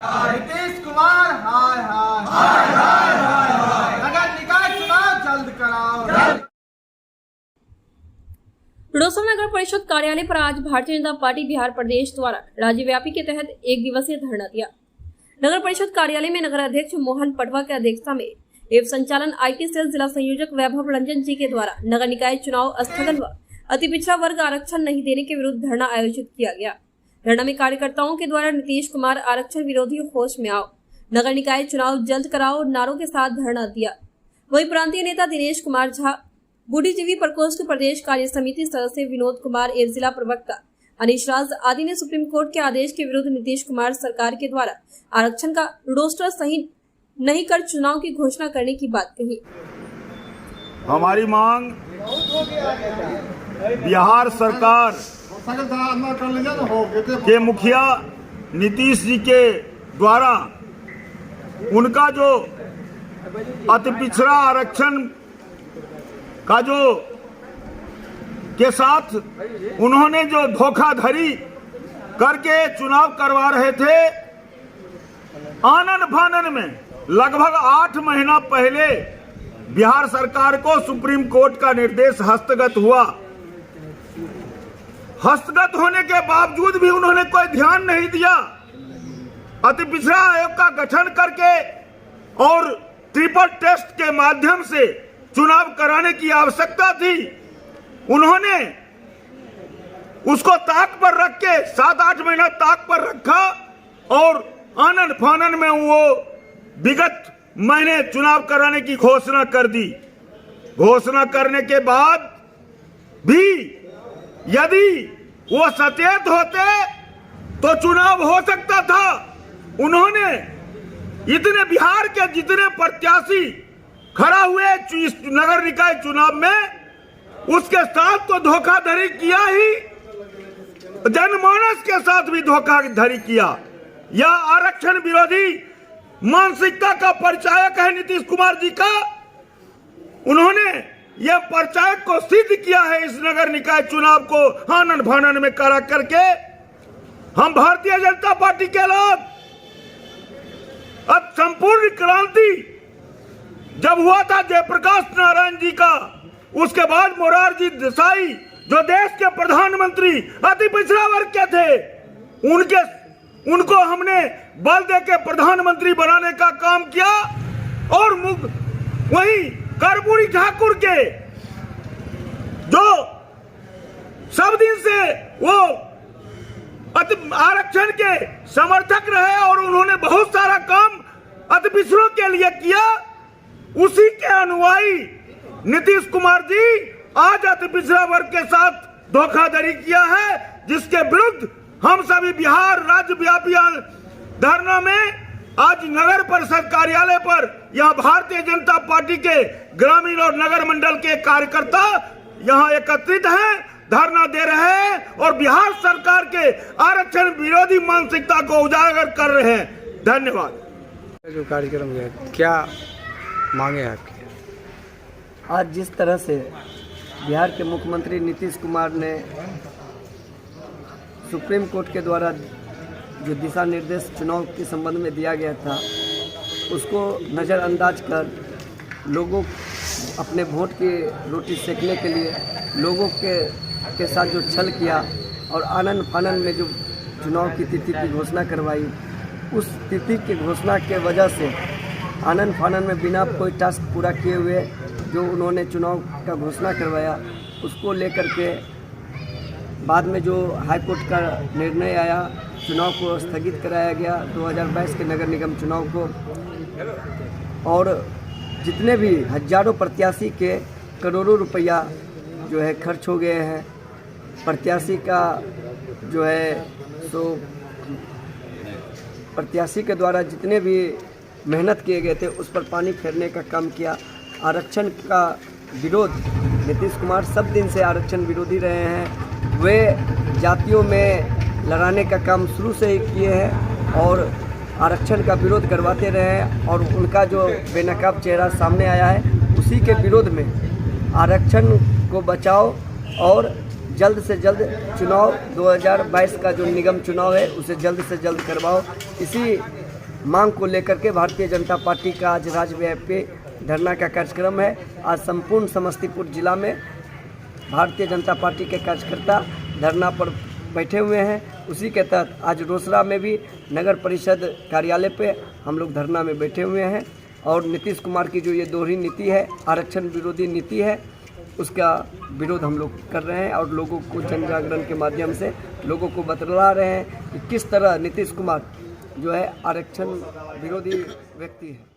नीतीश कुमार हाय हाय हाय हाय हाय हाय, नगर निकाय चुनाव जल्द कराओ। रोसड़ा नगर परिषद कार्यालय पर आज भारतीय जनता पार्टी बिहार प्रदेश द्वारा राज्यव्यापी के तहत एक दिवसीय धरना दिया। नगर परिषद कार्यालय में नगर अध्यक्ष मोहन पटवा की अध्यक्षता में एवं संचालन IT सेल जिला संयोजक वैभव रंजन जी के द्वारा नगर निकाय चुनाव स्थगन व अति पिछड़ा वर्ग आरक्षण नहीं देने के विरुद्ध धरना आयोजित किया गया। धरना में कार्यकर्ताओं के द्वारा नीतीश कुमार आरक्षण विरोधी होश में आओ, नगर निकाय चुनाव जल्द कराओ नारों के साथ धरना दिया। वहीं प्रांतीय नेता दिनेश कुमार झा, बुद्धिजीवी प्रकोष्ठ प्रदेश कार्य समिति सदस्य विनोद कुमार एवं जिला प्रवक्ता अनिश राज आदि ने सुप्रीम कोर्ट के आदेश के विरुद्ध नीतीश कुमार सरकार के द्वारा आरक्षण का रोस्टर सही नहीं कर चुनाव की घोषणा करने की बात कही। हमारी मांग बिहार सरकार के मुखिया नीतीश जी के द्वारा उनका जो अति पिछड़ा आरक्षण का जो के साथ उन्होंने जो धोखाधड़ी करके चुनाव करवा रहे थे, आनन फानन में लगभग 8 महीना पहले बिहार सरकार को सुप्रीम कोर्ट का निर्देश हस्तगत हुआ। हस्तगत होने के बावजूद भी उन्होंने कोई ध्यान नहीं दिया। अति पिछड़ा आयोग का गठन करके और ट्रिपल टेस्ट के माध्यम से चुनाव कराने की आवश्यकता थी। उन्होंने उसको ताक पर रख के 7-8 महीना ताक पर रखा और आनन फानन में वो विगत महीने चुनाव कराने की घोषणा कर दी। घोषणा करने के बाद भी यदि वो सचेत होते तो चुनाव हो सकता था। उन्होंने इतने बिहार के जितने प्रत्याशी खड़ा हुए इस नगर निकाय चुनाव में, उसके साथ तो धोखाधड़ी किया ही, जनमानस के साथ भी धोखाधड़ी किया। यह आरक्षण विरोधी मानसिकता का परिचायक है नीतीश कुमार जी का। उन्होंने यह परिचायक को सिद्ध किया है इस नगर निकाय चुनाव को आनन फानन में करा करके। हम भारतीय जनता पार्टी के लोग अब संपूर्ण क्रांति जब हुआ था जयप्रकाश नारायण जी का, उसके बाद मोरारजी देसाई जो देश के प्रधानमंत्री अति पिछड़ा वर्ग के थे, उनको हमने बल दे के प्रधानमंत्री बनाने का काम किया। और वहीं कर्पूरी ठाकुर के जो सब दिन से वो आरक्षण के समर्थक रहे और उन्होंने बहुत सारा काम अति पिछड़ों के लिए किया, उसी के अनुयायी नीतीश कुमार जी आज अति पिछड़ा वर्ग के साथ धोखाधड़ी किया है, जिसके विरुद्ध हम सभी बिहार राज्यव्यापी धरना में आज नगर परिषद कार्यालय पर यहाँ भारतीय जनता पार्टी के ग्रामीण और नगर मंडल के कार्यकर्ता यहाँ एकत्रित हैं, धरना दे रहे हैं और बिहार सरकार के आरक्षण विरोधी मानसिकता को उजागर कर रहे हैं। धन्यवाद। जो कार्यक्रम है, क्या मांगे आपकी? आज जिस तरह से बिहार के मुख्यमंत्री नीतीश कुमार ने सुप्रीम कोर्ट के द्वारा जो दिशा निर्देश चुनाव के संबंध में दिया गया था, उसको नज़रअंदाज कर लोगों अपने वोट की रोटी सेकने के लिए लोगों के साथ जो छल किया और आनन फानन में जो चुनाव की तिथि की घोषणा करवाई, उस तिथि की घोषणा के वजह से आनन फानन में बिना कोई टास्क पूरा किए हुए जो उन्होंने चुनाव का घोषणा करवाया, उसको लेकर के बाद में जो हाईकोर्ट का निर्णय आया, चुनाव को स्थगित कराया गया 2022 के नगर निगम चुनाव को। और जितने भी हजारों प्रत्याशी के करोड़ों रुपया जो है खर्च हो गए हैं, प्रत्याशी का जो है सो प्रत्याशी के द्वारा जितने भी मेहनत किए गए थे उस पर पानी फेरने का काम किया। आरक्षण का विरोध, नीतीश कुमार सब दिन से आरक्षण विरोधी रहे हैं। वे जातियों में लड़ाने का काम शुरू से ही किए हैं और आरक्षण का विरोध करवाते रहे हैं और उनका जो बेनकाब चेहरा सामने आया है, उसी के विरोध में आरक्षण को बचाओ और जल्द से जल्द चुनाव 2022 का जो निगम चुनाव है उसे जल्द से जल्द करवाओ। इसी मांग को लेकर के भारतीय जनता पार्टी का आज राज्यव्यापी धरना का कार्यक्रम है। आज संपूर्ण समस्तीपुर जिला में भारतीय जनता पार्टी के कार्यकर्ता धरना पर बैठे हुए हैं। उसी के तहत आज रोसड़ा में भी नगर परिषद कार्यालय पे हम लोग धरना में बैठे हुए हैं और नीतीश कुमार की जो ये दोहरी नीति है, आरक्षण विरोधी नीति है, उसका विरोध हम लोग कर रहे हैं और लोगों को जन जागरण के माध्यम से लोगों को बतला रहे हैं कि किस तरह नीतीश कुमार जो है आरक्षण विरोधी व्यक्ति है।